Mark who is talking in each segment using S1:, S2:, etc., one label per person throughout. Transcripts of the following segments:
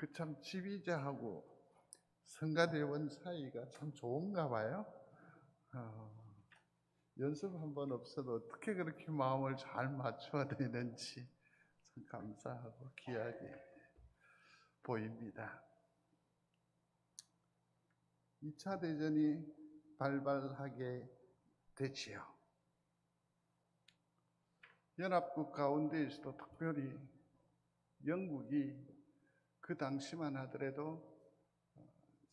S1: 그 참 지휘자하고 성가대원 사이가 참 좋은가 봐요. 연습 한 번 없어도 어떻게 그렇게 마음을 잘 맞춰야 되는지 참 감사하고 귀하게 보입니다. 2차 대전이 발발하게 되지요. 연합국 가운데에서도 특별히 영국이 그 당시만 하더라도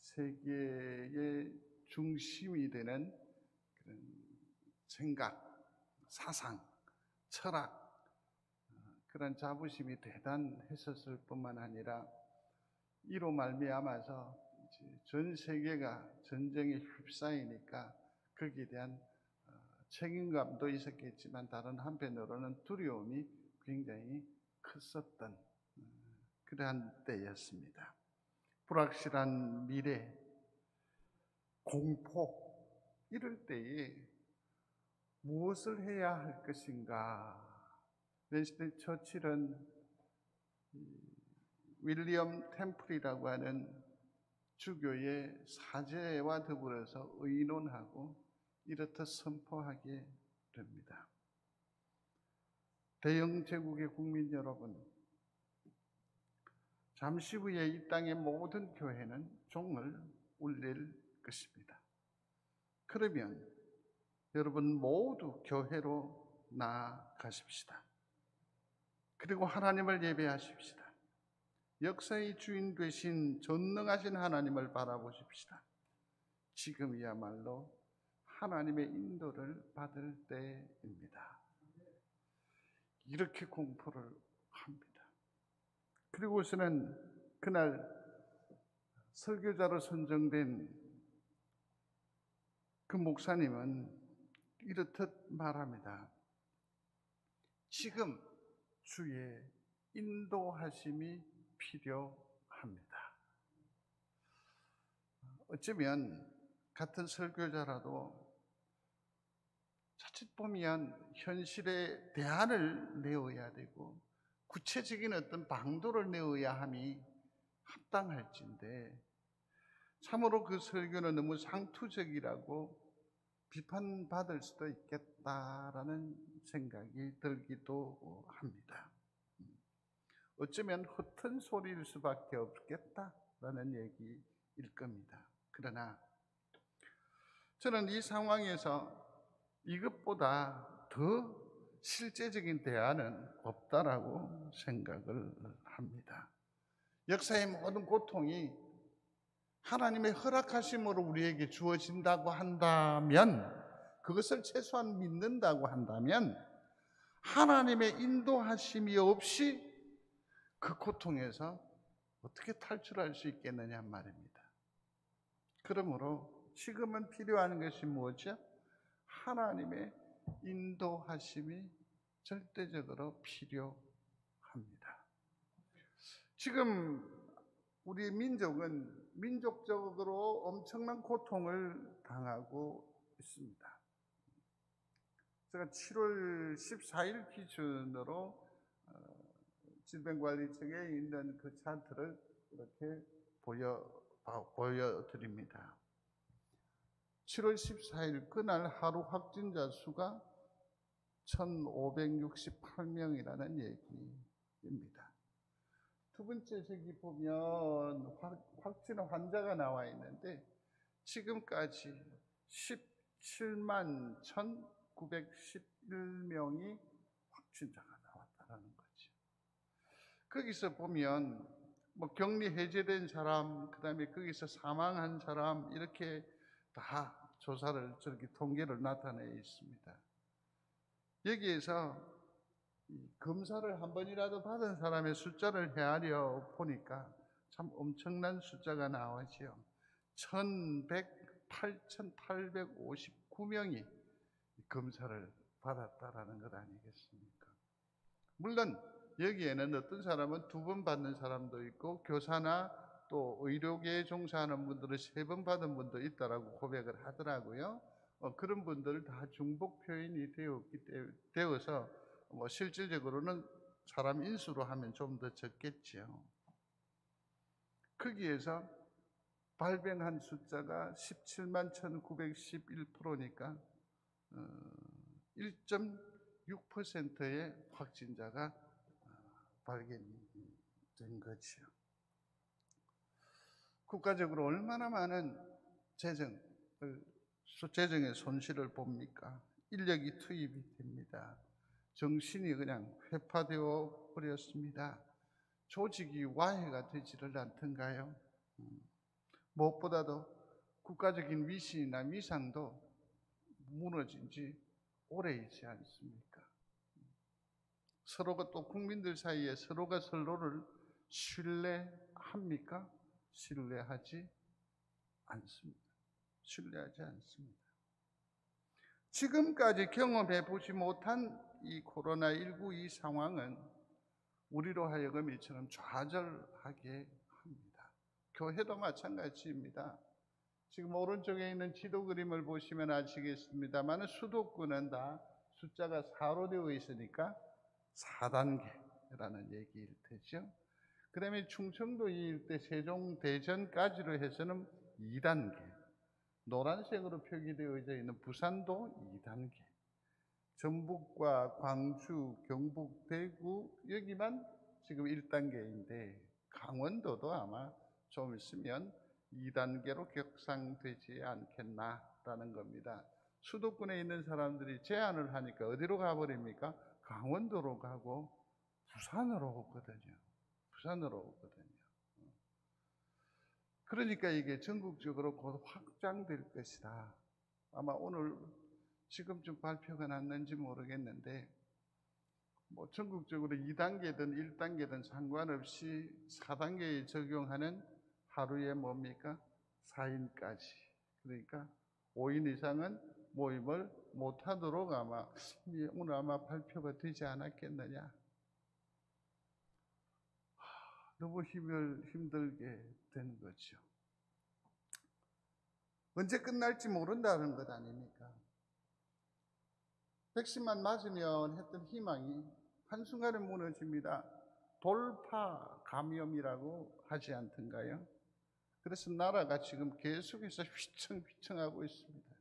S1: 세계의 중심이 되는 그런 생각, 사상, 철학, 그런 자부심이 대단했었을 뿐만 아니라 이로 말미암아서 전 세계가 전쟁에 휩싸이니까 거기에 대한 책임감도 있었겠지만 다른 한편으로는 두려움이 굉장히 컸었던 그러한 때였습니다. 불확실한 미래, 공포, 이럴 때에 무엇을 해야 할 것인가? 윈스턴 처칠은 윌리엄 템플이라고 하는 주교의 사제와 더불어서 의논하고 이렇듯 선포하게 됩니다. 대영 제국의 국민 여러분, 잠시 후에 이 땅의 모든 교회는 종을 울릴 것입니다. 그러면 여러분 모두 교회로 나아가십시다. 그리고 하나님을 예배하십시다. 역사의 주인 되신 전능하신 하나님을 바라보십시다. 지금이야말로 하나님의 인도를 받을 때입니다. 이렇게 공포를 합니다. 그리고서는 그날 설교자로 선정된 그 목사님은 이렇듯 말합니다. 지금 주의 인도하심이 필요합니다. 어쩌면 같은 설교자라도 자칫 보면 현실에 대안을 내어야 되고 구체적인 어떤 방도를 내어야 함이 합당할진데 참으로 그 설교는 너무 상투적이라고 비판받을 수도 있겠다라는 생각이 들기도 합니다. 어쩌면 헛된 소리일 수밖에 없겠다라는 얘기일 겁니다. 그러나 저는 이 상황에서 이것보다 더 실제적인 대안은 없다라고 생각을 합니다. 역사의 모든 고통이 하나님의 허락하심으로 우리에게 주어진다고 한다면, 그것을 최소한 믿는다고 한다면 하나님의 인도하심이 없이 그 고통에서 어떻게 탈출할 수 있겠느냐 말입니다. 그러므로 지금은 필요한 것이 무엇이죠? 하나님의 인도하심이 절대적으로 필요합니다. 지금 우리 민족은 민족적으로 엄청난 고통을 당하고 있습니다. 제가 7월 14일 기준으로 질병관리청에 있는 그 차트를 이렇게 보여드립니다. 7월 14일 그날 하루 확진자 수가 1568명이라는 얘기입니다. 두 번째 저기 보면 확진 환자가 나와 있는데 지금까지 17만 1911명이 확진자가 나왔다는 거죠. 거기서 보면 뭐 격리 해제된 사람, 그다음에 거기서 사망한 사람 이렇게 다 조사를 저렇게 통계를 나타내 있습니다. 여기에서 검사를 한 번이라도 받은 사람의 숫자를 헤아려 보니까 참 엄청난 숫자가 나오죠. 8,859명이 검사를 받았다라는 것 아니겠습니까? 물론 여기에는 어떤 사람은 2번 받는 사람도 있고 교사나 또 의료계에 종사하는 분들은 3번 받은 분도 있다라고 고백을 하더라고요. 그런 분들 다 중복 표현이 되어서 실질적으로는 사람 인수로 하면 좀 더 적겠죠. 거기에서 발병한 숫자가 17만 1911%니까 1.6%의 확진자가 발견된 거지요. 국가적으로 얼마나 많은 재정의 손실을 봅니까? 인력이 투입이 됩니다. 정신이 그냥 회파되어 버렸습니다. 조직이 와해가 되지를 않던가요? 무엇보다도 국가적인 위신이나 위상도 무너진 지 오래이지 않습니까? 서로가 또 국민들 사이에 서로가 서로를 신뢰합니까? 신뢰하지 않습니다. 신뢰하지 않습니다. 지금까지 경험해 보지 못한 이 코로나19 이 상황은 우리로 하여금 이처럼 좌절하게 합니다. 교회도 마찬가지입니다. 지금 오른쪽에 있는 지도 그림을 보시면 아시겠습니다만 수도권은 다 숫자가 4로 되어 있으니까 4단계라는 얘기일 테죠. 그 다음에 충청도 이 일대 세종, 대전까지로 해서는 2단계, 노란색으로 표기되어 있는 부산도 2단계, 전북과 광주, 경북, 대구 여기만 지금 1단계인데 강원도도 아마 좀 있으면 2단계로 격상되지 않겠나라는 겁니다. 수도권에 있는 사람들이 제한을 하니까 어디로 가버립니까? 강원도로 가고 부산으로 오거든요. 부산으로 오거든요. 그러니까 이게 전국적으로 곧 확장될 것이다. 아마 오늘 지금쯤 발표가 났는지 모르겠는데 뭐 전국적으로 2단계든 1단계든 상관없이 4단계에 적용하는 하루에 뭡니까? 4인까지. 그러니까 5인 이상은 모임을 못하도록 아마 오늘 아마 발표가 되지 않았겠느냐. 너무 힘들게 되는 거죠. 언제 끝날지 모른다는 것 아닙니까? 백신만 맞으면 했던 희망이 한순간에 무너집니다. 돌파 감염이라고 하지 않던가요? 그래서 나라가 지금 계속해서 휘청휘청하고 있습니다.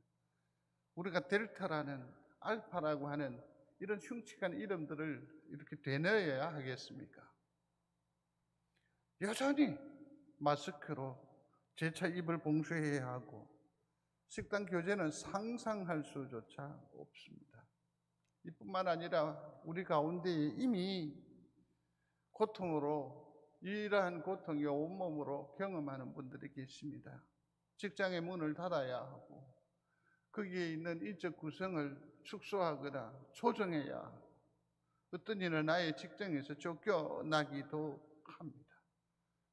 S1: 우리가 델타라는 알파라고 하는 이런 흉측한 이름들을 이렇게 되뇌어야 하겠습니까? 여전히 마스크로 재차 입을 봉쇄해야 하고 식당 교제는 상상할 수조차 없습니다. 이뿐만 아니라 우리 가운데 이미 고통으로 이러한 고통이 온몸으로 경험하는 분들이 계십니다. 직장의 문을 닫아야 하고 거기에 있는 인적 구성을 축소하거나 조정해야 하고 어떤 이는 아예 직장에서 쫓겨나기도 합니다.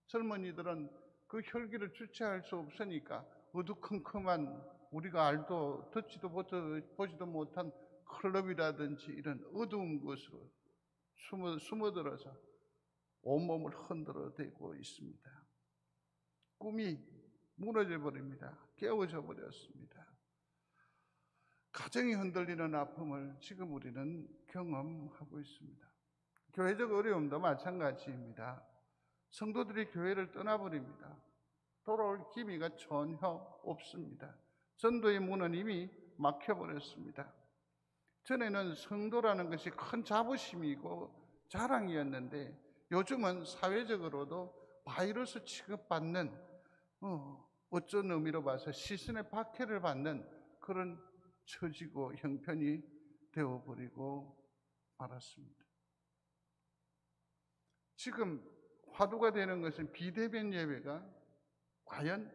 S1: 젊은이들은 그 혈기를 주체할 수 없으니까 어두컴컴한 우리가 알도 듣지도 보지도 못한 클럽이라든지 이런 어두운 곳으로 숨어들어서 온몸을 흔들어 대고 있습니다. 꿈이 무너져 버립니다. 깨어져 버렸습니다. 가정이 흔들리는 아픔을 지금 우리는 경험하고 있습니다. 교회적 어려움도 마찬가지입니다. 성도들이 교회를 떠나버립니다. 돌아올 기미가 전혀 없습니다. 전도의 문은 이미 막혀버렸습니다. 전에는 성도라는 것이 큰 자부심이고 자랑이었는데 요즘은 사회적으로도 바이러스 취급받는 어쩐 의미로 봐서 시선의 박해를 받는 그런 처지고 형편이 되어버리고 말았습니다. 지금 화두가 되는 것은 비대면 예배가 과연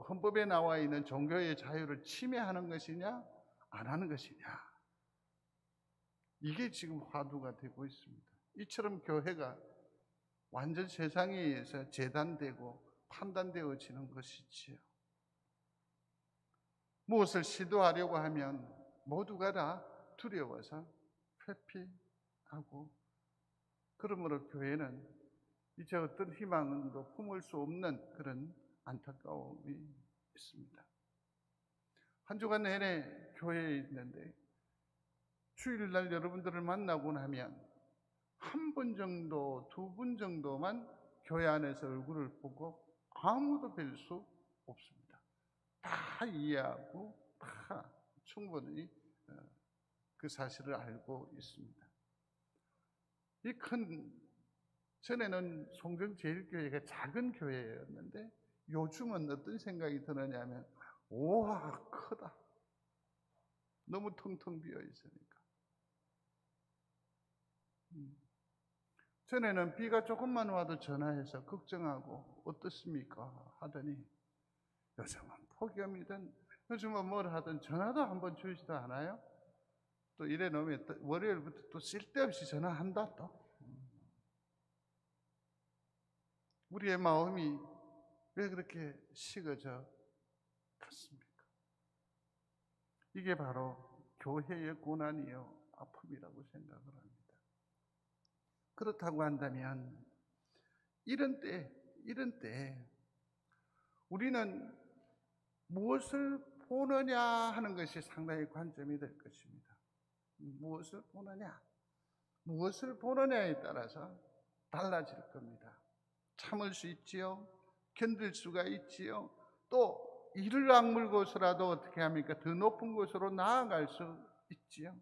S1: 헌법에 나와 있는 종교의 자유를 침해하는 것이냐 안 하는 것이냐, 이게 지금 화두가 되고 있습니다. 이처럼 교회가 완전 세상에 의해서 재단되고 판단되어지는 것이지요. 무엇을 시도하려고 하면 모두가 다 두려워서 회피하고, 그러므로 교회는 이제 어떤 희망도 품을 수 없는 그런 안타까움이 있습니다. 한 주간 내내 교회에 있는데 주일날 여러분들을 만나고 나면 한 분 정도, 두 분 정도만 교회 안에서 얼굴을 보고 아무도 뵐 수 없습니다. 다 이해하고 다 충분히 그 사실을 알고 있습니다. 전에는 송정제일교회가 작은 교회였는데 요즘은 어떤 생각이 드느냐면 우와 크다. 너무 텅텅 비어 있으니까. 전에는 비가 조금만 와도 전화해서 걱정하고 어떻습니까 하더니 요즘은 폭염이든 요즘은 뭘 하든 전화도 한번 주지도 않아요. 또 이래 놓으면 월요일부터 또 쓸데없이 전화한다 또. 우리의 마음이 왜 그렇게 식어져 갔습니까? 이게 바로 교회의 고난이요 아픔이라고 생각을 합니다. 그렇다고 한다면 이런 때 우리는 무엇을 보느냐 하는 것이 상당히 관점이 될 것입니다. 무엇을 보느냐? 무엇을 보느냐에 따라서 달라질 겁니다. 참을 수 있지요. 견딜 수가 있지요. 또 이를 악물고서라도 어떻게 합니까? 더 높은 곳으로 나아갈 수 있지요.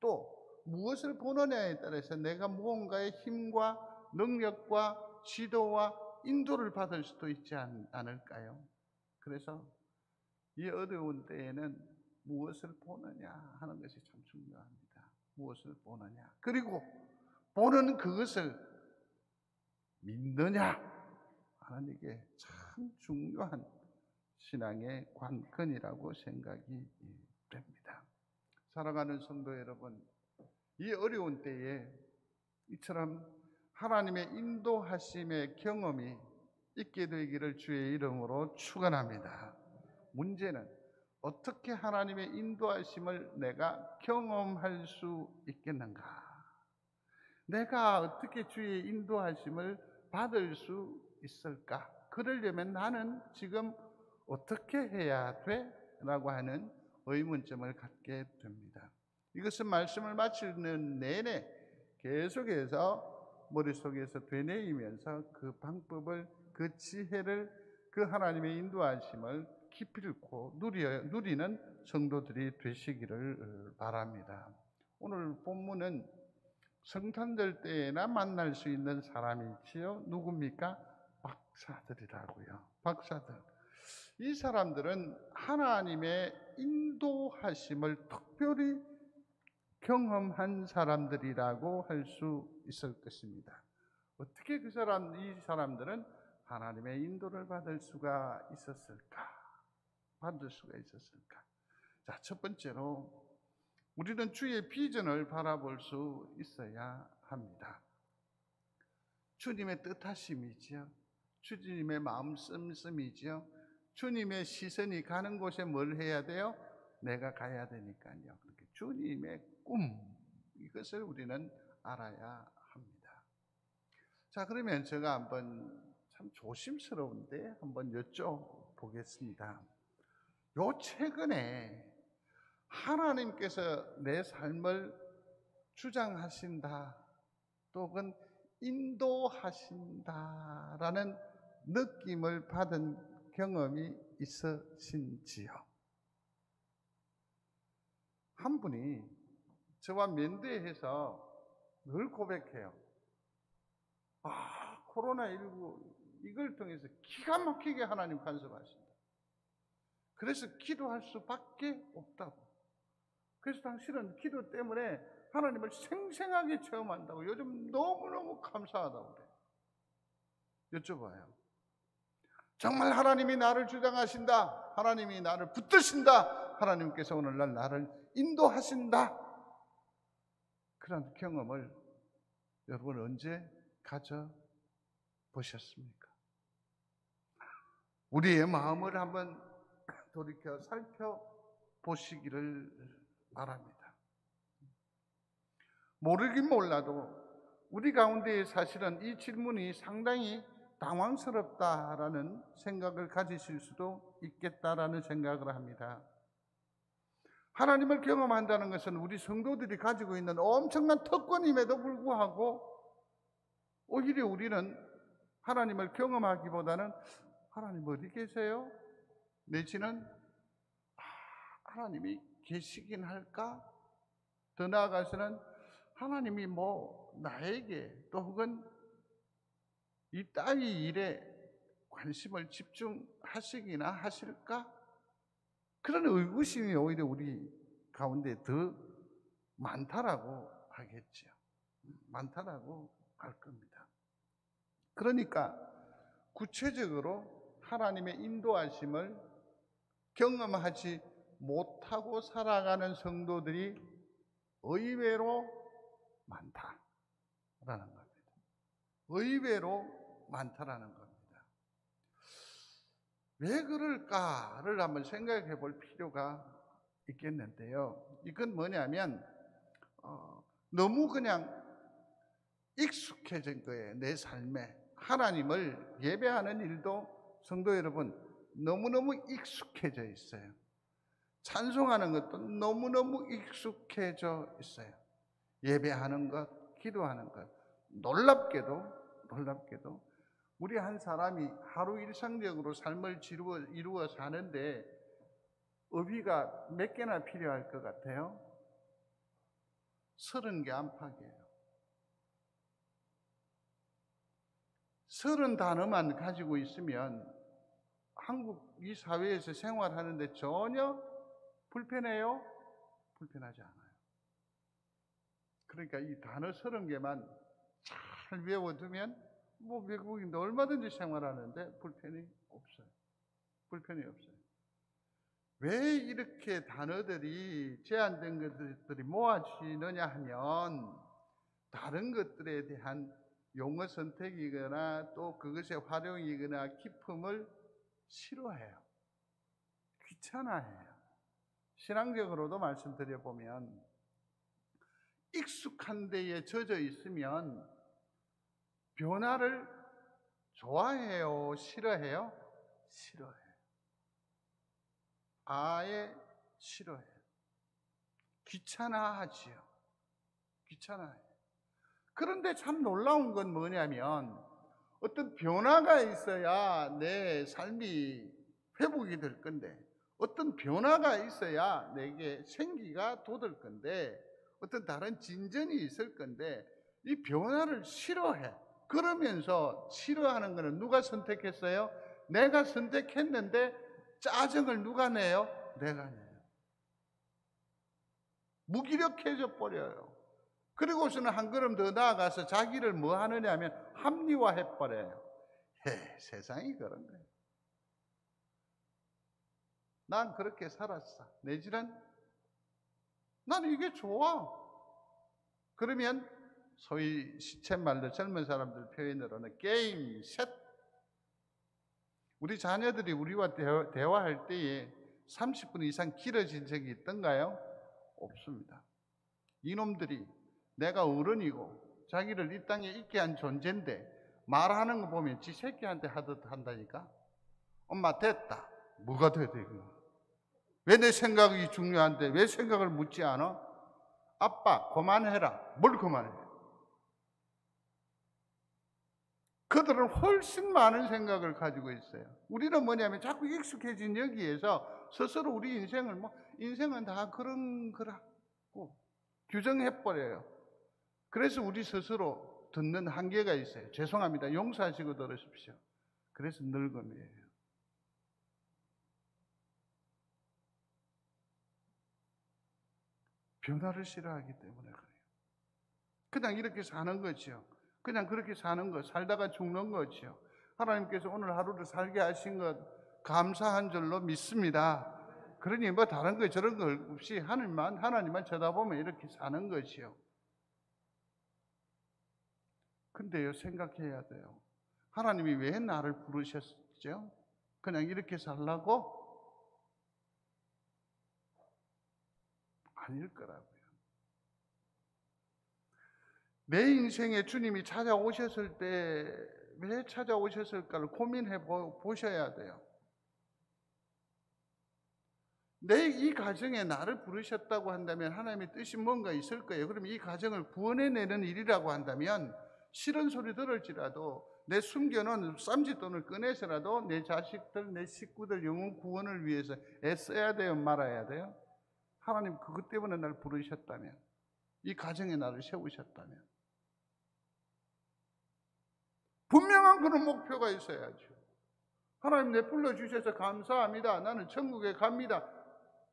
S1: 또 무엇을 보느냐에 따라서 내가 무언가의 힘과 능력과 지도와 인도를 받을 수도 있지 않을까요? 그래서 이 어려운 때에는 무엇을 보느냐 하는 것이 참 중요합니다. 무엇을 보느냐. 그리고 보는 그것을 믿느냐 하는 이게 참 중요한 신앙의 관건이라고 생각이 됩니다. 사랑하는 성도 여러분, 이 어려운 때에 이처럼 하나님의 인도하심의 경험이 있게 되기를 주의 이름으로 축원합니다. 문제는 어떻게 하나님의 인도하심을 내가 경험할 수 있겠는가? 내가 어떻게 주의 인도하심을 받을 수 있을까? 그러려면 나는 지금 어떻게 해야 돼? 라고 하는 의문점을 갖게 됩니다. 이것은 말씀을 마치는 내내 계속해서 머릿속에서 되뇌이면서 그 방법을, 그 지혜를, 그 하나님의 인도하심을 기필코 누리는 성도들이 되시기를 바랍니다. 오늘 본문은 성탄절 때에나 만날 수 있는 사람이지요. 누굽니까? 박사들이라고요. 박사들. 이 사람들은 하나님의 인도하심을 특별히 경험한 사람들이라고 할 수 있을 것입니다. 어떻게 이 사람들은 하나님의 인도를 받을 수가 있었을까? 자, 첫 번째로 우리는 주의 비전을 바라볼 수 있어야 합니다. 주님의 뜻하심이지요. 주님의 마음 씀씀이지요. 주님의 시선이 가는 곳에 뭘 해야 돼요? 내가 가야 되니까요. 그렇게 주님의 꿈, 이것을 우리는 알아야 합니다. 자, 그러면 제가 한번 참 조심스러운데 한번 여쭤보겠습니다. 요 최근에 하나님께서 내 삶을 주장하신다, 또는 인도하신다라는 느낌을 받은 경험이 있으신지요? 한 분이 저와 면대해서 늘 고백해요. 코로나19 이걸 통해서 기가 막히게 하나님 간섭하신다. 그래서 기도할 수밖에 없다고. 그래서 당신은 기도 때문에 하나님을 생생하게 체험한다고 요즘 너무너무 감사하다고 그래요. 여쭤봐요. 정말 하나님이 나를 주장하신다. 하나님이 나를 붙드신다. 하나님께서 오늘날 나를 인도하신다. 그런 경험을 여러분 언제 가져보셨습니까? 우리의 마음을 한번 돌이켜 살펴보시기를 바랍니다. 모르긴 몰라도 우리 가운데 사실은 이 질문이 상당히 당황스럽다라는 생각을 가지실 수도 있겠다라는 생각을 합니다. 하나님을 경험한다는 것은 우리 성도들이 가지고 있는 엄청난 특권임에도 불구하고 오히려 우리는 하나님을 경험하기보다는 하나님 어디 계세요? 내지는 하나님이 계시긴 할까? 더 나아가서는 하나님이 나에게 또 혹은 이 따위 일에 관심을 집중하시기나 하실까? 그런 의구심이 오히려 우리 가운데 더 많다라고 하겠죠. 많다라고 할 겁니다. 그러니까 구체적으로 하나님의 인도하심을 경험하지 못하고 살아가는 성도들이 의외로 많다라는 겁니다. 의외로 많다라는 겁니다. 왜 그럴까를 한번 생각해 볼 필요가 있겠는데요. 이건 뭐냐면 너무 그냥 익숙해진 거예요. 내 삶에 하나님을 예배하는 일도 성도 여러분 너무너무 익숙해져 있어요. 찬송하는 것도 너무너무 익숙해져 있어요. 예배하는 것, 기도하는 것. 놀랍게도 우리 한 사람이 하루 일상적으로 삶을 이루어 사는데 어휘가 몇 개나 필요할 것 같아요? 30개 안팎이에요. 30단어만 가지고 있으면 한국 이 사회에서 생활하는데 전혀 불편해요? 불편하지 않아요. 그러니까 이 단어 30개만 잘 외워두면 외국인도 얼마든지 생활하는데 불편이 없어요. 왜 이렇게 단어들이 제한된 것들이 모아지느냐 하면 다른 것들에 대한 용어 선택이거나 또 그것의 활용이거나 기품을 싫어해요. 귀찮아해요. 신앙적으로도 말씀드려보면 익숙한 데에 젖어 있으면 변화를 좋아해요? 싫어해요? 싫어해요. 아예 싫어해요. 귀찮아하지요. 귀찮아해요. 그런데 참 놀라운 건 뭐냐면 어떤 변화가 있어야 내 삶이 회복이 될 건데 어떤 변화가 있어야 내게 생기가 돋을 건데 어떤 다른 진전이 있을 건데 이 변화를 싫어해. 그러면서 싫어하는 것은 누가 선택했어요? 내가 선택했는데 짜증을 누가 내요? 내가 내요. 무기력해져 버려요. 그리고서는 한 걸음 더 나아가서 자기를 뭐 하느냐 하면 합리화해 버려요. 세상이 그런 거예요. 난 그렇게 살았어. 내지는 난 이게 좋아. 그러면 소위 시쳇말로 젊은 사람들 표현으로는 게임 셋. 우리 자녀들이 우리와 대화할 때에 30분 이상 길어진 적이 있던가요? 없습니다. 이놈들이 내가 어른이고 자기를 이 땅에 있게 한 존재인데 말하는 거 보면 지 새끼한테 하듯 한다니까. 엄마 됐다. 뭐가 돼야 돼? 왜 내 생각이 중요한데 왜 생각을 묻지 않아? 아빠 그만해라. 뭘 그만해? 그들은 훨씬 많은 생각을 가지고 있어요. 우리는 뭐냐면 자꾸 익숙해진 여기에서 스스로 우리 인생을 인생은 다 그렇고 규정해버려요. 그래서 우리 스스로 듣는 한계가 있어요. 죄송합니다. 용서하시고 들으십시오. 그래서 늙음이에요. 변화를 싫어하기 때문에 그래요. 그냥 이렇게 사는 거죠. 그냥 그렇게 사는 것, 살다가 죽는 거죠. 하나님께서 오늘 하루를 살게 하신 것 감사한 줄로 믿습니다. 그러니 다른 거 저런 거 없이 하나님만 쳐다보면 이렇게 사는 거지요. 근데요, 생각해야 돼요. 하나님이 왜 나를 부르셨죠? 그냥 이렇게 살라고? 아닐 거라고요. 내 인생에 주님이 찾아오셨을 때 왜 찾아오셨을까를 고민해 보셔야 돼요. 내 이 가정에 나를 부르셨다고 한다면 하나님의 뜻이 뭔가 있을 거예요. 그럼 이 가정을 구원해내는 일이라고 한다면 싫은 소리 들을지라도 내 숨겨놓은 쌈짓돈을 꺼내서라도 내 자식들, 내 식구들 영혼 구원을 위해서 애써야 돼요, 말아야 돼요? 하나님 그것 때문에 날 부르셨다면, 이 가정에 나를 세우셨다면 분명한 그런 목표가 있어야죠. 하나님 내 불러주셔서 감사합니다. 나는 천국에 갑니다.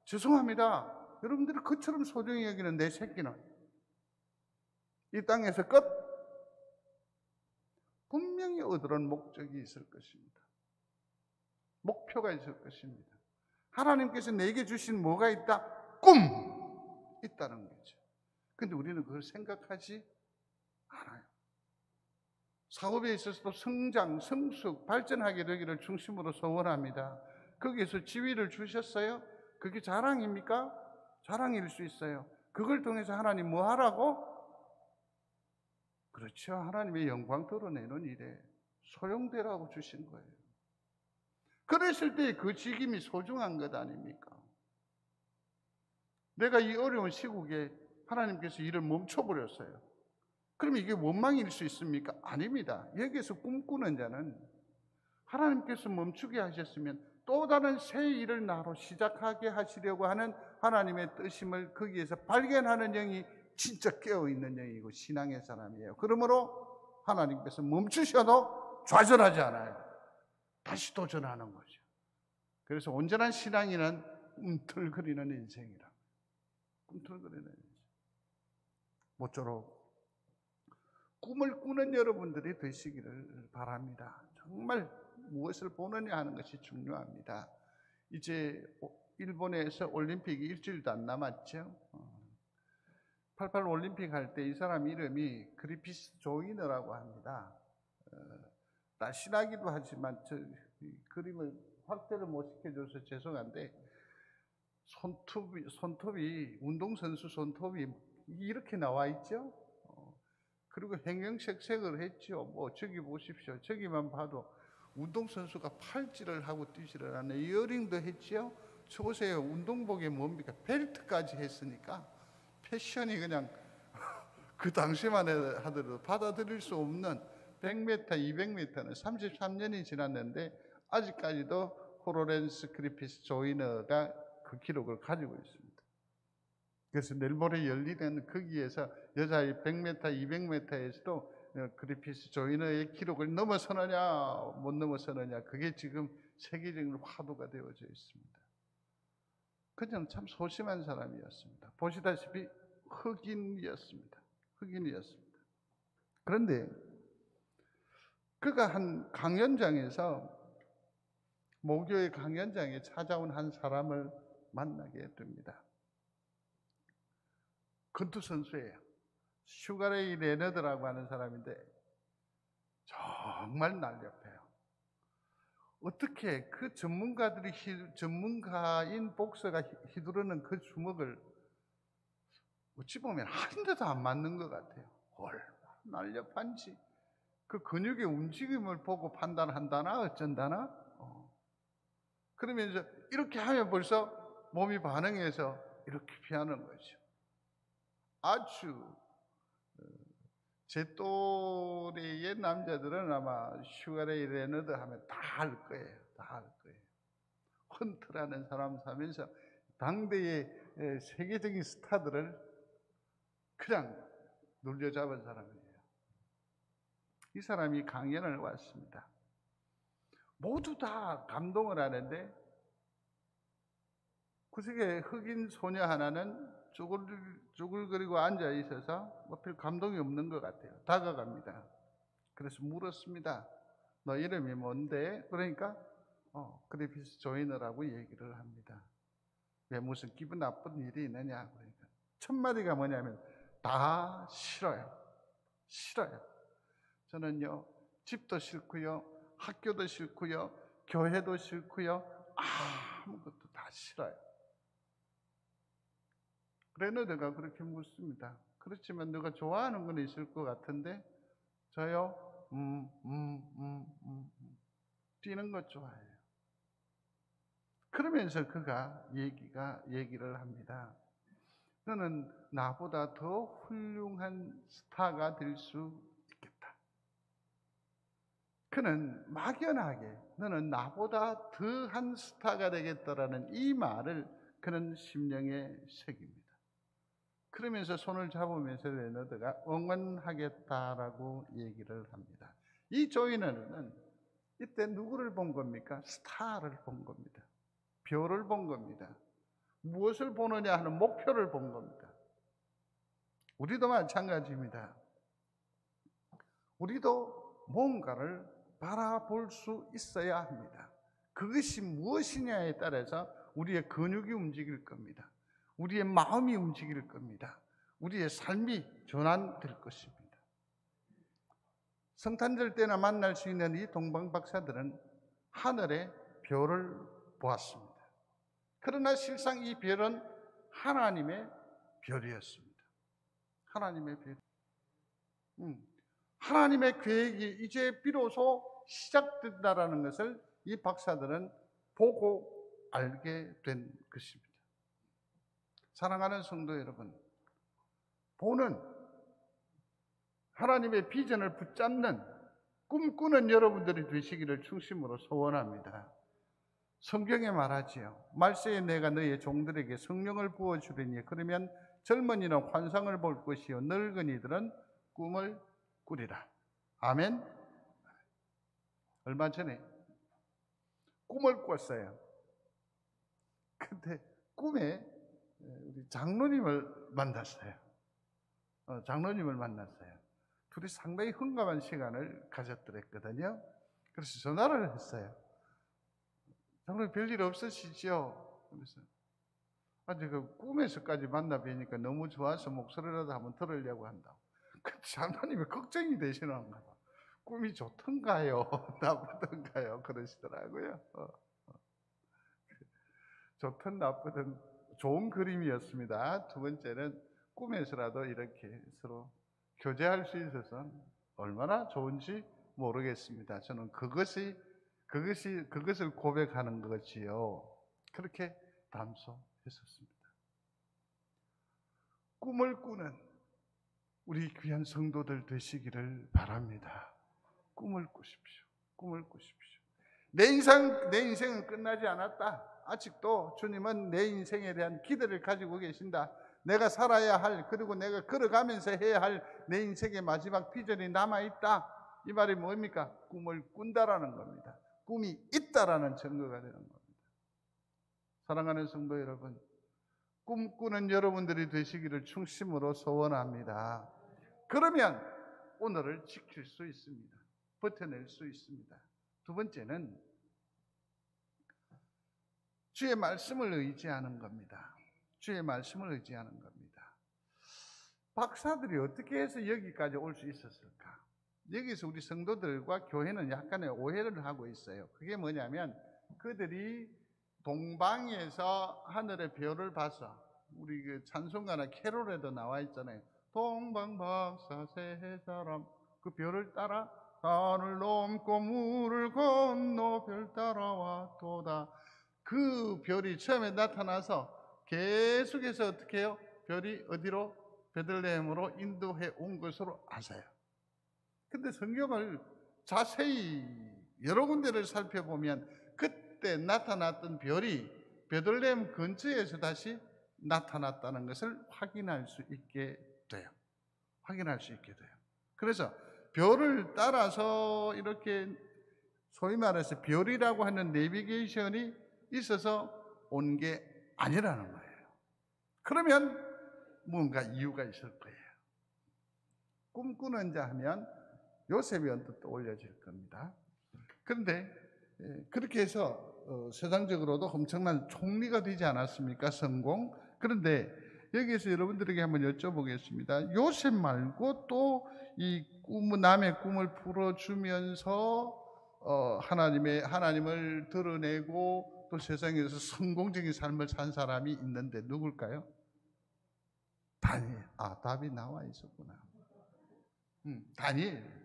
S1: 죄송합니다. 여러분들이 그처럼 소중히 여기는 내 새끼는 이 땅에서 끝. 분명히 얻으란 목적이 있을 것입니다. 목표가 있을 것입니다. 하나님께서 내게 주신 뭐가 있다? 꿈! 있다는 거죠. 근데 우리는 그걸 생각하지 않아요. 사업에 있어서도 성장, 성숙, 발전하게 되기를 중심으로 소원합니다. 거기에서 지위를 주셨어요? 그게 자랑입니까? 자랑일 수 있어요. 그걸 통해서 하나님 뭐 하라고? 그렇죠. 하나님의 영광 드러내는 일에 소용되라고 주신 거예요. 그랬을 때 그 직임이 소중한 것 아닙니까? 내가 이 어려운 시국에 하나님께서 일을 멈춰버렸어요. 그럼 이게 원망일 수 있습니까? 아닙니다. 여기에서 꿈꾸는 자는 하나님께서 멈추게 하셨으면 또 다른 새 일을 나로 시작하게 하시려고 하는 하나님의 뜻임을 거기에서 발견하는 영이 진짜 깨어있는 영이고 신앙의 사람이에요. 그러므로 하나님께서 멈추셔도 좌절하지 않아요. 다시 도전하는 거죠. 그래서 온전한 신앙인은 꿈틀거리는 인생이라. 꿈틀거리는 인생. 모쪼록 꿈을 꾸는 여러분들이 되시기를 바랍니다. 정말 무엇을 보느냐 하는 것이 중요합니다. 이제 일본에서 올림픽이 일주일도 안 남았죠. 88 올림픽 할 때 이 사람 이름이 그리피스 조이너라고 합니다. 날씬하기도 하지만 저 그림을 확대를 못 시켜줘서 죄송한데 손톱이 운동선수 손톱이 이렇게 나와 있죠. 그리고 행형색색을 했죠. 뭐 저기 보십시오. 저기만 봐도 운동선수가 팔찌를 하고 뛰지를 않아요. 이어링도 했죠. 저 보세요. 운동복에 뭡니까? 벨트까지 했으니까 패션이 그냥 그 당시만 하더라도 받아들일 수 없는 100m, 200m는 33년이 지났는데 아직까지도 호로렌스 그리피스 조이너가 그 기록을 가지고 있습니다. 그래서 내일 모레 열리는 거기에서 여자의 100m, 200m에서도 그리피스 조이너의 기록을 넘어서느냐 못 넘어서느냐 그게 지금 세계적인 화두가 되어져 있습니다. 그냥 참 소심한 사람이었습니다. 보시다시피 흑인이었습니다. 그런데 그가 한 강연장에서 모교의 강연장에 찾아온 한 사람을 만나게 됩니다. 권투 선수예요. 슈가레이 레너드라고 하는 사람인데 정말 날렵해요. 어떻게 그 전문가인 복서가 휘두르는 그 주먹을 어찌 보면 한 대도 안 맞는 것 같아요. 얼마나 날렵한지 그 근육의 움직임을 보고 판단한다나 어쩐다나. 그러면서 이렇게 하면 벌써 몸이 반응해서 이렇게 피하는 거죠. 아주 제 또래의 남자들은 아마 슈가레이 레너드 하면 다 알 거예요. 헌트라는 사람 사면서 당대의 세계적인 스타들을 그냥 눌려잡은 사람이에요. 이 사람이 강연을 왔습니다. 모두 다 감동을 하는데 그 속에 흑인 소녀 하나는 쭈글쭈글거리고 앉아 있어서 뭐 별 감동이 없는 것 같아요. 다가갑니다. 그래서 물었습니다. 너 이름이 뭔데? 그러니까 그리피스 조이너라고 얘기를 합니다. 왜 무슨 기분 나쁜 일이 있느냐? 그러니까 첫 마디가 뭐냐면 다 싫어요. 저는요 집도 싫고요, 학교도 싫고요, 교회도 싫고요, 아무것도 다 싫어요. 레너드가 그렇게 묻습니다. 그렇지만 너가 좋아하는 건 있을 것 같은데 저요 뛰는 것 좋아해요. 그러면서 그가 얘기를 합니다. 너는 나보다 더 훌륭한 스타가 될 수 있겠다. 그는 막연하게 너는 나보다 더한 스타가 되겠다라는 이 말을 그는 심령에 새깁니다. 그러면서 손을 잡으면서 레너드가 응원하겠다라고 얘기를 합니다. 이 조이너는 이때 누구를 본 겁니까? 스타를 본 겁니다. 별을 본 겁니다. 무엇을 보느냐 하는 목표를 본 겁니다. 우리도 마찬가지입니다. 우리도 뭔가를 바라볼 수 있어야 합니다. 그것이 무엇이냐에 따라서 우리의 근육이 움직일 겁니다. 우리의 마음이 움직일 겁니다. 우리의 삶이 전환될 것입니다. 성탄절 때나 만날 수 있는 이 동방 박사들은 하늘의 별을 보았습니다. 그러나 실상 이 별은 하나님의 별이었습니다. 하나님의 별. 하나님의 계획이 이제 비로소 시작된다라는 것을 이 박사들은 보고 알게 된 것입니다. 사랑하는 성도 여러분, 보는 하나님의 비전을 붙잡는 꿈꾸는 여러분들이 되시기를 중심으로 소원합니다. 성경에 말하지요. 말세에 내가 너희 종들에게 성령을 부어주리니 그러면 젊은이는 환상을 볼 것이요 늙은이들은 꿈을 꾸리라. 아멘. 얼마 전에 꿈을 꿨어요. 근데 꿈에 우리 장로님을 만났어요. 장로님을 만났어요. 둘이 상당히 흥감한 시간을 가졌더랬거든요. 그래서 전화를 했어요. 장로님 별일 없으시죠? 그래서 제가 꿈에서까지 만나 뵈니까 너무 좋아서 목소리라도 한번 들으려고 한다고. 그 장로님이 걱정이 되시는가 봐. 꿈이 좋던가요? 나쁘던가요? 그러시더라고요. 좋든 나쁘든 좋은 그림이었습니다. 두 번째는 꿈에서라도 이렇게 서로 교제할 수 있어서 얼마나 좋은지 모르겠습니다. 저는 그것을 고백하는 것이요. 그렇게 담소했었습니다. 꿈을 꾸는 우리 귀한 성도들 되시기를 바랍니다. 꿈을 꾸십시오. 꿈을 꾸십시오. 내 인생은 끝나지 않았다. 아직도 주님은 내 인생에 대한 기대를 가지고 계신다. 내가 살아야 할, 그리고 내가 걸어가면서 해야 할 내 인생의 마지막 비전이 남아있다. 이 말이 뭡니까? 꿈을 꾼다라는 겁니다. 꿈이 있다라는 증거가 되는 겁니다. 사랑하는 성도 여러분, 꿈꾸는 여러분들이 되시기를 중심으로 소원합니다. 그러면 오늘을 지킬 수 있습니다. 버텨낼 수 있습니다. 두 번째는 주의 말씀을 의지하는 겁니다. 주의 말씀을 의지하는 겁니다. 박사들이 어떻게 해서 여기까지 올 수 있었을까? 여기서 우리 성도들과 교회는 약간의 오해를 하고 있어요. 그게 뭐냐면 그들이 동방에서 하늘의 별을 봐서 우리 그 찬송가나 캐롤에도 나와 있잖아요. 동방박사 세 사람 그 별을 따라 산을 넘고 물을 건너 별 따라와 도다. 그 별이 처음에 나타나서 계속해서 어떻게 해요? 별이 어디로? 베들레헴으로 인도해 온 것으로 아세요. 근데 성경을 자세히 여러 군데를 살펴보면 그때 나타났던 별이 베들레헴 근처에서 다시 나타났다는 것을 확인할 수 있게 돼요. 확인할 수 있게 돼요. 그래서 별을 따라서 이렇게 소위 말해서 별이라고 하는 내비게이션이 있어서 온 게 아니라는 거예요. 그러면 뭔가 이유가 있을 거예요. 꿈꾸는 자 하면 요셉이 언뜻 떠올려질 겁니다. 그런데 그렇게 해서 세상적으로도 엄청난 총리가 되지 않았습니까? 성공. 그런데 여기에서 여러분들에게 한번 여쭤보겠습니다. 요셉 말고 또 이 남의 꿈을 풀어주면서 하나님을 드러내고 또 세상에서 성공적인 삶을 산 사람이 있는데 누굴까요? 다니엘. 답이 나와 있었구나. 다니엘.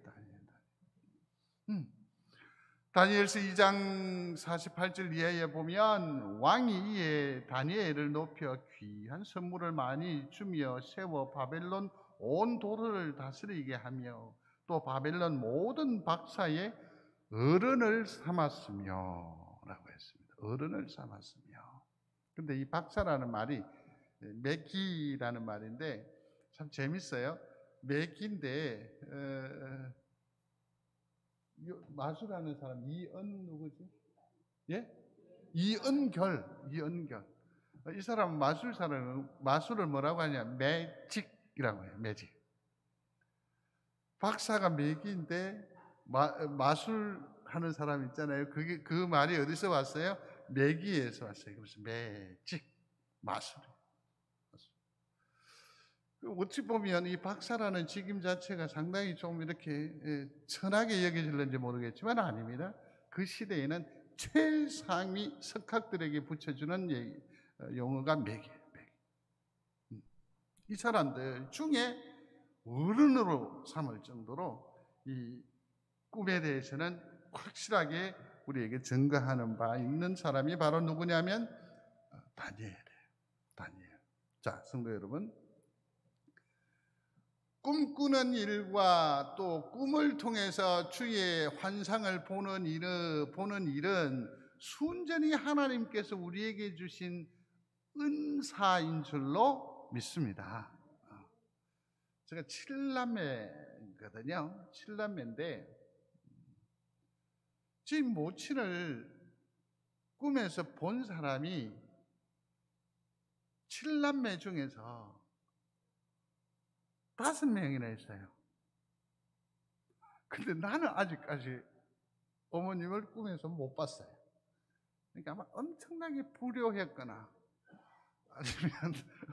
S1: 다니엘서 2장 48절 이하에 보면 왕이 이에 다니엘을 높여 귀한 선물을 많이 주며 세워 바벨론 온 도를 다스리게 하며 또 바벨론 모든 박사의 어른을 삼았으며 라고 했습니다. 어른을 삼았으며. 근데 이 박사라는 말이 매기라는 말인데 참 재밌어요. 매기인데 마술하는 사람 이은 누구지? 예? 이은결. 이 사람은 마술을 뭐라고 하냐? 매직이라고 해요. 매직. 박사가 매기인데 마술하는 사람 있잖아요. 그 말이 어디서 왔어요? 매기에서 왔어요. 그래서 매직, 마술. 어찌 보면 이 박사라는 직임 자체가 상당히 좀 이렇게 천하게 여겨질는지 모르겠지만 아닙니다. 그 시대에는 최상위 석학들에게 붙여주는 용어가 매기예요. 이 사람들 중에 어른으로 삼을 정도로 이 꿈에 대해서는 확실하게 우리에게 증거하는 바 있는 사람이 바로 누구냐면 다니엘이에요. 다니엘. 자, 성도 여러분, 꿈꾸는 일과 또 꿈을 통해서 주의 환상을 보는 일은 순전히 하나님께서 우리에게 주신 은사인 줄로 믿습니다. 제가 7남매거든요. 7남매인데 제 모친을 꿈에서 본 사람이 7남매 중에서 5명이나 있어요. 근데 나는 아직까지 어머님을 꿈에서 못 봤어요. 그러니까 아마 엄청나게 불효했거나 아니면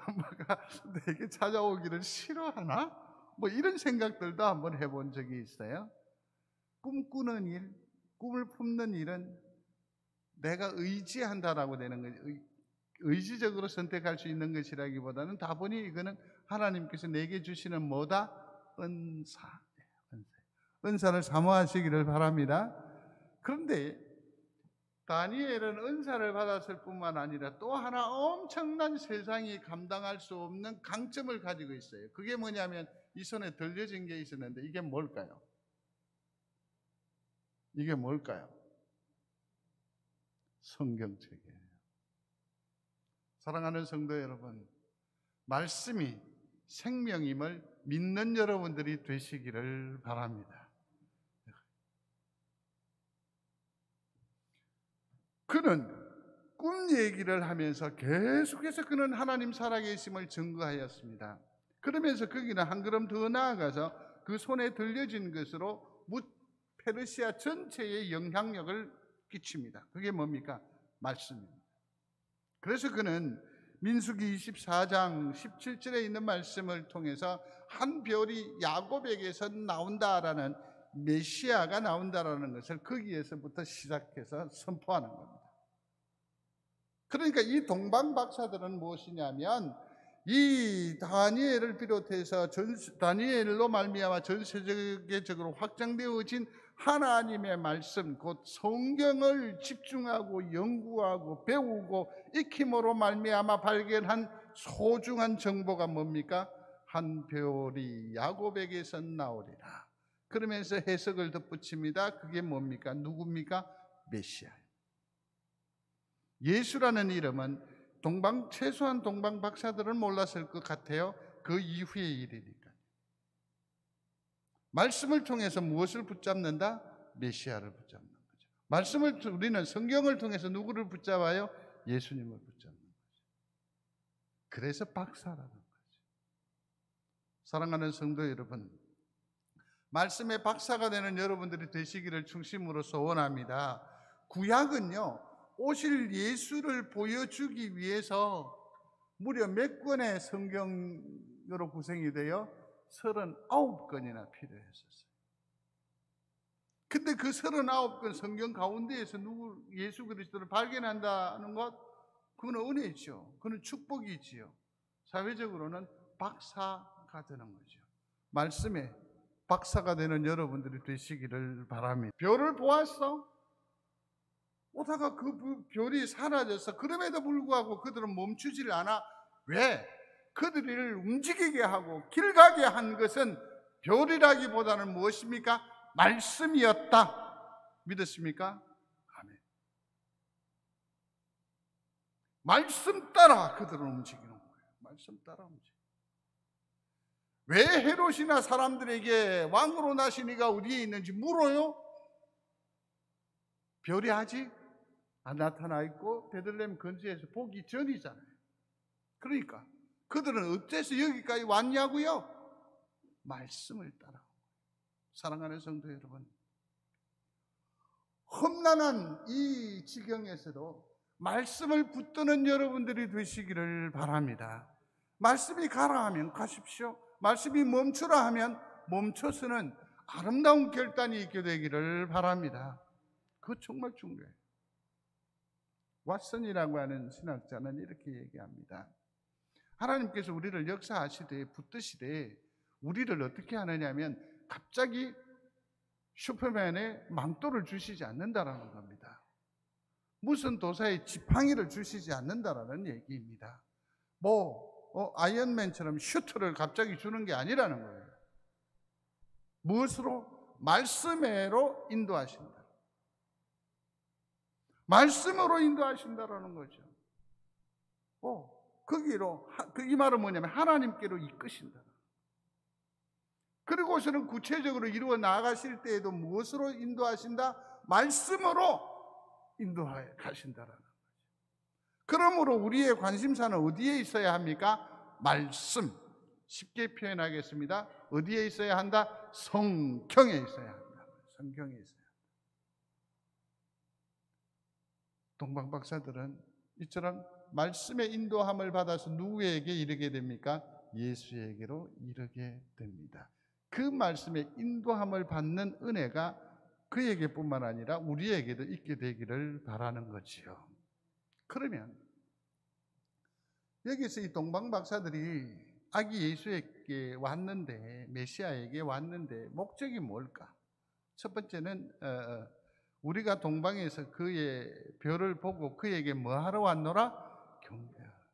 S1: 엄마가 내게 찾아오기를 싫어하나? 뭐 이런 생각들도 한번 해본 적이 있어요. 꿈꾸는 일, 꿈을 품는 일은 내가 의지한다라고 되는 거지. 의지적으로 선택할 수 있는 것이라기보다는 다분히 이거는 하나님께서 내게 주시는 뭐다? 은사. 은사를 사모하시기를 바랍니다. 그런데 다니엘은 은사를 받았을 뿐만 아니라 또 하나 엄청난 세상이 감당할 수 없는 강점을 가지고 있어요. 그게 뭐냐면 이 손에 들려진 게 있었는데 이게 뭘까요? 이게 뭘까요? 성경책이에요. 사랑하는 성도 여러분, 말씀이 생명임을 믿는 여러분들이 되시기를 바랍니다. 그는 꿈 얘기를 하면서 계속해서 그는 하나님 살아계심을 증거하였습니다. 그러면서 거기는 한 걸음 더 나아가서 그 손에 들려진 것으로 페르시아 전체에 영향력을 끼칩니다. 그게 뭡니까? 말씀입니다. 그래서 그는 민수기 24장 17절에 있는 말씀을 통해서 한 별이 야곱에게서 나온다라는 메시아가 나온다라는 것을 거기에서부터 시작해서 선포하는 겁니다. 그러니까 이 동방 박사들은 무엇이냐면 이 다니엘을 비롯해서 다니엘로 말미암아 전 세계적으로 확장되어진 하나님의 말씀, 곧 성경을 집중하고 연구하고 배우고 익힘으로 말미암아 발견한 소중한 정보가 뭡니까? 한 별이 야곱에게서 나오리라. 그러면서 해석을 덧붙입니다. 그게 뭡니까? 누굽니까? 메시아. 예수라는 이름은 최소한 동방 박사들은 몰랐을 것 같아요. 그 이후의 일이니까. 말씀을 통해서 무엇을 붙잡는다? 메시아를 붙잡는 거죠. 우리는 성경을 통해서 누구를 붙잡아요? 예수님을 붙잡는 거죠. 그래서 박사라는 거죠. 사랑하는 성도 여러분, 말씀의 박사가 되는 여러분들이 되시기를 중심으로 소원합니다. 구약은요, 오실 예수를 보여주기 위해서 무려 몇 권의 성경으로 구성이 되어 39권이나 필요했었어요. 근데 그 39권 성경 가운데에서 예수 그리스도를 발견한다는 것, 그건 은혜죠. 그건 축복이지요. 사회적으로는 박사가 되는 거죠. 말씀에 박사가 되는 여러분들이 되시기를 바랍니다. 별을 보았어? 오다가 그 별이 사라져서 그럼에도 불구하고 그들은 멈추질 않아. 왜? 그들을 움직이게 하고 길 가게 한 것은 별이라기보다는 무엇입니까? 말씀이었다. 믿었습니까? 아멘. 말씀 따라 그들은 움직이는 거예요. 말씀 따라 움직이는 거예요. 왜 헤롯이나 사람들에게 왕으로 나신 이가 어디에 있는지 물어요? 별이 아직 안 나타나 있고 베들레헴 근처에서 보기 전이잖아요. 그러니까 그들은 어째서 여기까지 왔냐고요? 말씀을 따라. 사랑하는 성도 여러분, 험난한 이 지경에서도 말씀을 붙드는 여러분들이 되시기를 바랍니다. 말씀이 가라 하면 가십시오. 말씀이 멈추라 하면 멈춰서는 아름다운 결단이 있게 되기를 바랍니다. 그거 정말 중요해요. 왓슨이라고 하는 신학자는 이렇게 얘기합니다. 하나님께서 우리를 역사하시되 붙드시되 우리를 어떻게 하느냐면 갑자기 슈퍼맨의 망토를 주시지 않는다라는 겁니다. 무슨 도사의 지팡이를 주시지 않는다라는 얘기입니다. 아이언맨처럼 슈트를 갑자기 주는 게 아니라는 거예요. 무엇으로? 말씀으로 인도하신다. 말씀으로 인도하신다라는 거죠. 거기로, 이 말은 뭐냐면 하나님께로 이끄신다. 그리고서는 구체적으로 이루어 나가실 때에도 무엇으로 인도하신다? 말씀으로 인도하여 가신다라는 거죠. 그러므로 우리의 관심사는 어디에 있어야 합니까? 말씀. 쉽게 표현하겠습니다. 어디에 있어야 한다? 성경에 있어야 한다. 성경에 있어야 한다. 동방 박사들은 이처럼 말씀의 인도함을 받아서 누구에게 이르게 됩니까? 예수에게로 이르게 됩니다. 그 말씀의 인도함을 받는 은혜가 그에게뿐만 아니라 우리에게도 있게 되기를 바라는 거지요. 그러면 여기서 이 동방 박사들이 아기 예수에게 왔는데, 메시아에게 왔는데 목적이 뭘까? 첫 번째는 우리가 동방에서 그의 별을 보고 그에게 뭐 하러 왔노라? 경배하라.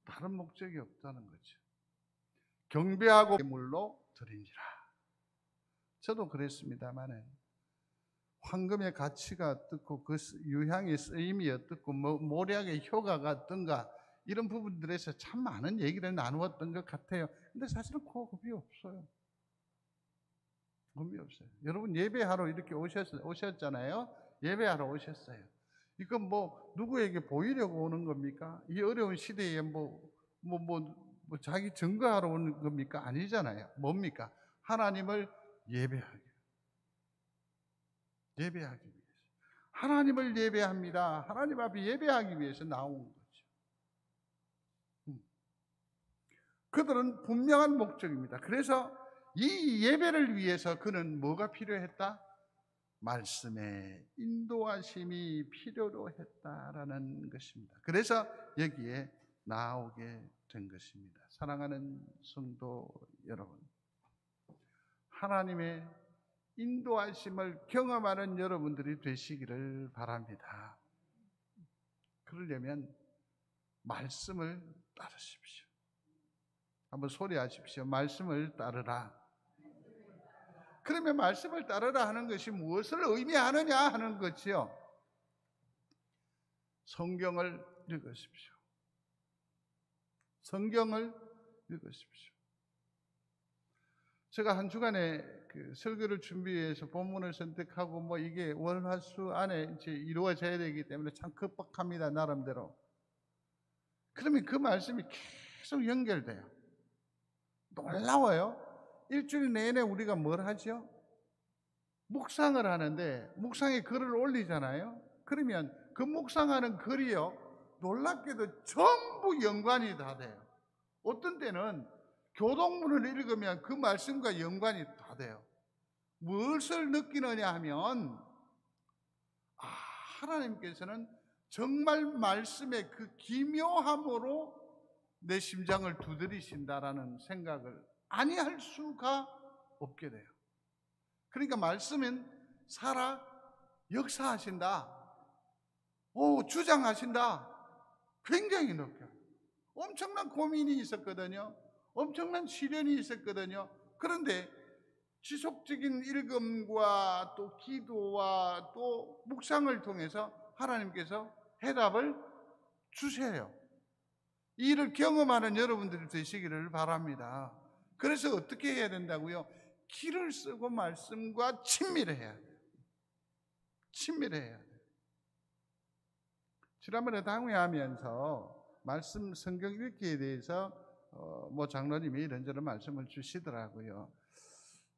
S1: 다른 목적이 없다는 거죠. 경배하고 물로 드린지라. 저도 그랬습니다마는 황금의 가치가 어떻고 그 유향의 쓰임이 어떻고 모략의 효과가 어떤가 이런 부분들에서 참 많은 얘기를 나누었던 것 같아요. 근데 사실은 그겁이 없어요. 의미 없어요. 여러분 예배하러 이렇게 오셨잖아요. 예배하러 오셨어요. 이건 누구에게 보이려고 오는 겁니까? 이 어려운 시대에 자기 증거하러 오는 겁니까? 아니잖아요. 뭡니까? 하나님을 예배하기 위해서. 하나님을 예배합니다. 하나님 앞에 예배하기 위해서 나온 거죠. 그들은 분명한 목적입니다. 그래서 이 예배를 위해서 그는 뭐가 필요했다? 말씀의 인도하심이 필요로 했다라는 것입니다. 그래서 여기에 나오게 된 것입니다. 사랑하는 성도 여러분, 하나님의 인도하심을 경험하는 여러분들이 되시기를 바랍니다. 그러려면 말씀을 따르십시오. 한번 소리하십시오. 말씀을 따르라. 그러면 말씀을 따르라 하는 것이 무엇을 의미하느냐 하는 거지요. 성경을 읽으십시오. 성경을 읽으십시오. 제가 한 주간에 설교를 준비해서 본문을 선택하고 이게 월화수 안에 이제 이루어져야 되기 때문에 참 급박합니다, 나름대로. 그러면 그 말씀이 계속 연결돼요. 놀라워요. 일주일 내내 우리가 뭘 하죠? 묵상을 하는데 묵상에 글을 올리잖아요. 그러면 그 묵상하는 글이요, 놀랍게도 전부 연관이 다 돼요. 어떤 때는 교동문을 읽으면 그 말씀과 연관이 다 돼요. 무엇을 느끼느냐 하면 하나님께서는 정말 말씀의 그 기묘함으로 내 심장을 두드리신다라는 생각을 아니할 수가 없게 돼요. 그러니까 말씀은 살아 역사하신다. 주장하신다. 굉장히 느껴요. 엄청난 고민이 있었거든요. 엄청난 시련이 있었거든요. 그런데 지속적인 읽음과 또 기도와 또 묵상을 통해서 하나님께서 해답을 주세요. 이 일을 경험하는 여러분들이 되시기를 바랍니다. 그래서 어떻게 해야 된다고요? 기를 쓰고 말씀과 친밀해야 돼요. 친밀해야 돼요. 지난번에 당회하면서 말씀 성경 읽기에 대해서 장로님이 이런저런 말씀을 주시더라고요.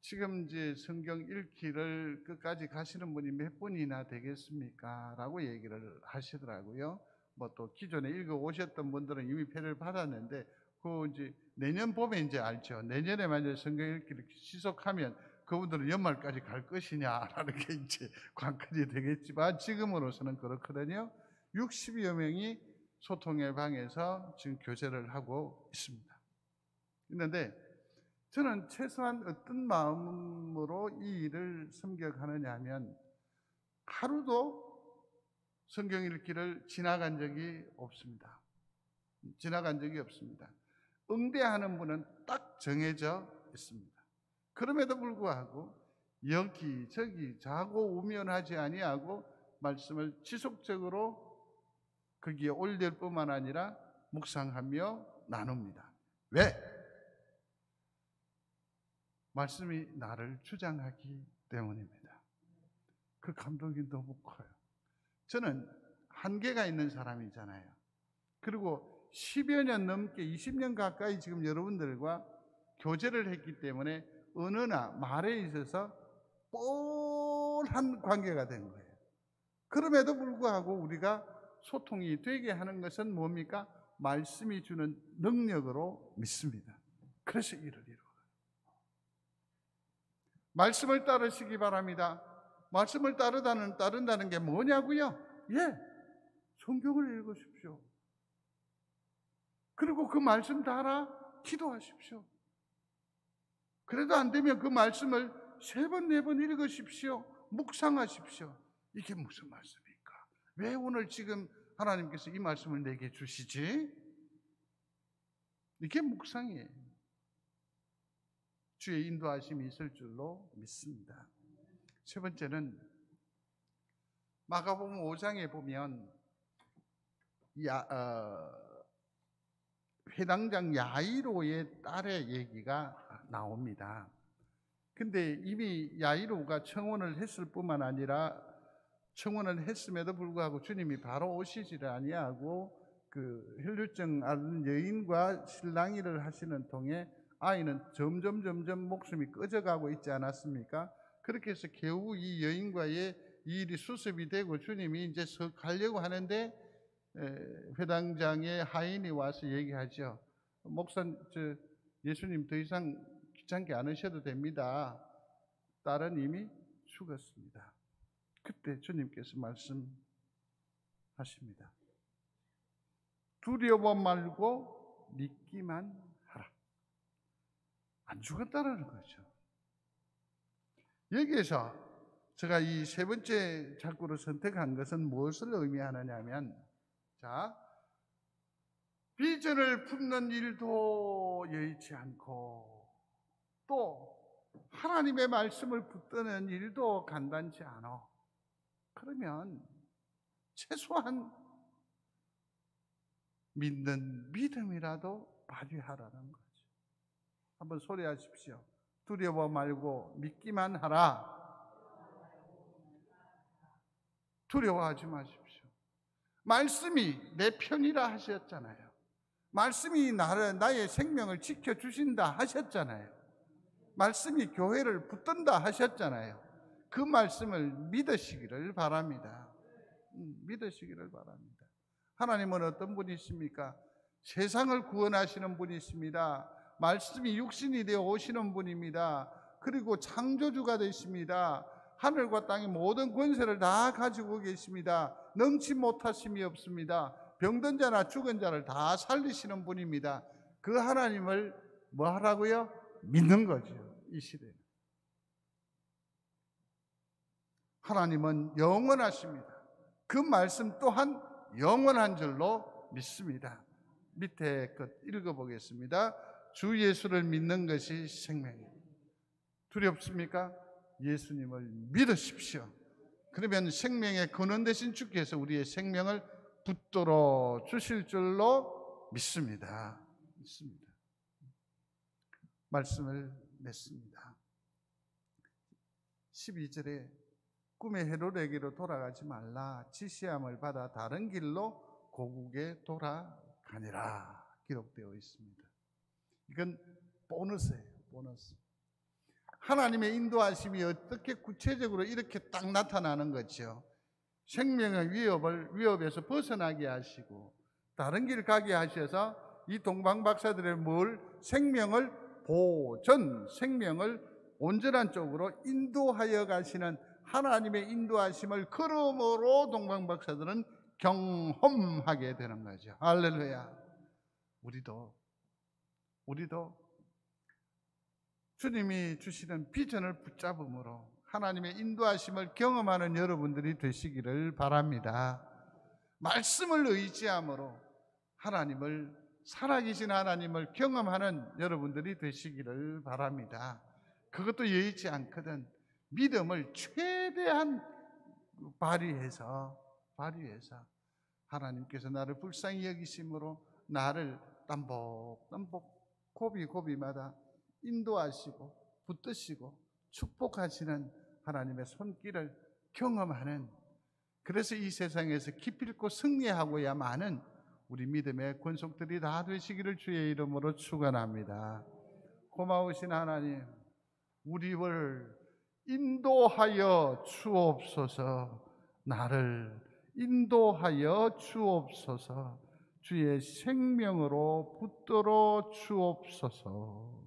S1: 지금 이제 성경 읽기를 끝까지 가시는 분이 몇 분이나 되겠습니까? 라고 얘기를 하시더라고요. 또 기존에 읽어 오셨던 분들은 이미 표를 받았는데, 그 이제 내년 봄에 이제 알죠. 내년에 만약 성경 읽기를 지속하면 그분들은 연말까지 갈 것이냐라는 게 이제 관건이 되겠지만, 지금으로서는 그렇거든요. 60여 명이 소통의 방에서 지금 교제를 하고 있습니다. 있는데 저는 최소한 어떤 마음으로 이 일을 섬겨가느냐 하면, 하루도 성경 읽기를 지나간 적이 없습니다. 지나간 적이 없습니다. 응대하는 분은 딱 정해져 있습니다. 그럼에도 불구하고 여기저기 자고 우면하지 아니하고 말씀을 지속적으로 거기에 올릴 뿐만 아니라 묵상하며 나눕니다. 왜? 말씀이 나를 주장하기 때문입니다. 그 감동이 너무 커요. 저는 한계가 있는 사람이잖아요. 그리고 10여 년 넘게 20년 가까이 지금 여러분들과 교제를 했기 때문에 언어나 말에 있어서 뻔한 관계가 된 거예요. 그럼에도 불구하고 우리가 소통이 되게 하는 것은 뭡니까? 말씀이 주는 능력으로 믿습니다. 그래서 이를 이루어요. 말씀을 따르시기 바랍니다. 말씀을 따른다는 게 뭐냐고요? 성경을 읽으십시오. 그리고 그 말씀 따라 기도하십시오. 그래도 안 되면 그 말씀을 3번, 4번 읽으십시오. 묵상하십시오. 이게 무슨 말씀입니까? 왜 오늘 지금 하나님께서 이 말씀을 내게 주시지? 이게 묵상이에요. 주의 인도하심이 있을 줄로 믿습니다. 세 번째는 마가복음 5장에 보면 회당장 야이로의 딸의 얘기가 나옵니다. 근데 이미 야이로가 청혼을 했을 뿐만 아니라 청혼을 했음에도 불구하고 주님이 바로 오시지를 아니하고 그 혈류증 앓는 여인과 실랑이를 하시는 통에 아이는 점점 목숨이 꺼져가고 있지 않았습니까? 그렇게 해서 겨우 이 여인과의 이 일이 수습이 되고 주님이 이제 석 가려고 하는데 회당장의 하인이 와서 얘기하죠. 목사, 예수님 더 이상 귀찮게 안 하셔도 됩니다. 딸은 이미 죽었습니다. 그때 주님께서 말씀하십니다. 두려워 말고 믿기만 하라. 안 죽었다라는 거죠. 여기에서 제가 이 세 번째 자꾸로 선택한 것은 무엇을 의미하느냐 하면, 비전을 품는 일도 여의치 않고 또 하나님의 말씀을 붙드는 일도 간단치 않아. 그러면 최소한 믿는 믿음이라도 발휘하라는 거죠. 한번 소리하십시오. 두려워 말고 믿기만 하라. 두려워하지 마십시오. 말씀이 내 편이라 하셨잖아요. 말씀이 나의 생명을 지켜주신다 하셨잖아요. 말씀이 교회를 붙든다 하셨잖아요. 그 말씀을 믿으시기를 바랍니다. 믿으시기를 바랍니다. 하나님은 어떤 분이십니까? 세상을 구원하시는 분이십니다. 말씀이 육신이 되어 오시는 분입니다. 그리고 창조주가 되십니다. 하늘과 땅의 모든 권세를 다 가지고 계십니다. 능치 못하심이 없습니다. 병든 자나 죽은 자를 다 살리시는 분입니다. 그 하나님을 뭐 하라고요? 믿는 거죠. 이 시대에 하나님은 영원하십니다. 그 말씀 또한 영원한 줄로 믿습니다. 밑에 것 읽어보겠습니다. 주 예수를 믿는 것이 생명입니다. 두렵습니까? 예수님을 믿으십시오. 그러면 생명의 근원 되신 주께서 우리의 생명을 붙들어 주실 줄로 믿습니다. 말씀을 맺습니다. 12절에 꿈의 헤롯에게로 돌아가지 말라. 지시함을 받아 다른 길로 고국에 돌아가니라 기록되어 있습니다. 이건 보너스예요. 보너스. 하나님의 인도하심이 어떻게 구체적으로 이렇게 딱 나타나는 거죠. 생명의 위협에서 벗어나게 하시고 다른 길 가게 하셔서 이 동방박사들의 생명을 생명을 온전한 쪽으로 인도하여 가시는 하나님의 인도하심을 그러므로 동방박사들은 경험하게 되는 거죠. 할렐루야. 우리도 주님이 주시는 비전을 붙잡음으로 하나님의 인도하심을 경험하는 여러분들이 되시기를 바랍니다. 말씀을 의지함으로 살아계신 하나님을 경험하는 여러분들이 되시기를 바랍니다. 그것도 여의치 않거든 믿음을 최대한 발휘해서 하나님께서 나를 불쌍히 여기심으로 나를 고비마다 인도하시고 붙드시고 축복하시는 하나님의 손길을 경험하는, 그래서 이 세상에서 기필코 승리하고야만은 우리 믿음의 권속들이 다 되시기를 주의 이름으로 축원합니다. 고마우신 하나님, 우리를 인도하여 주옵소서. 나를 인도하여 주옵소서. 주의 생명으로 붙들어 주옵소서.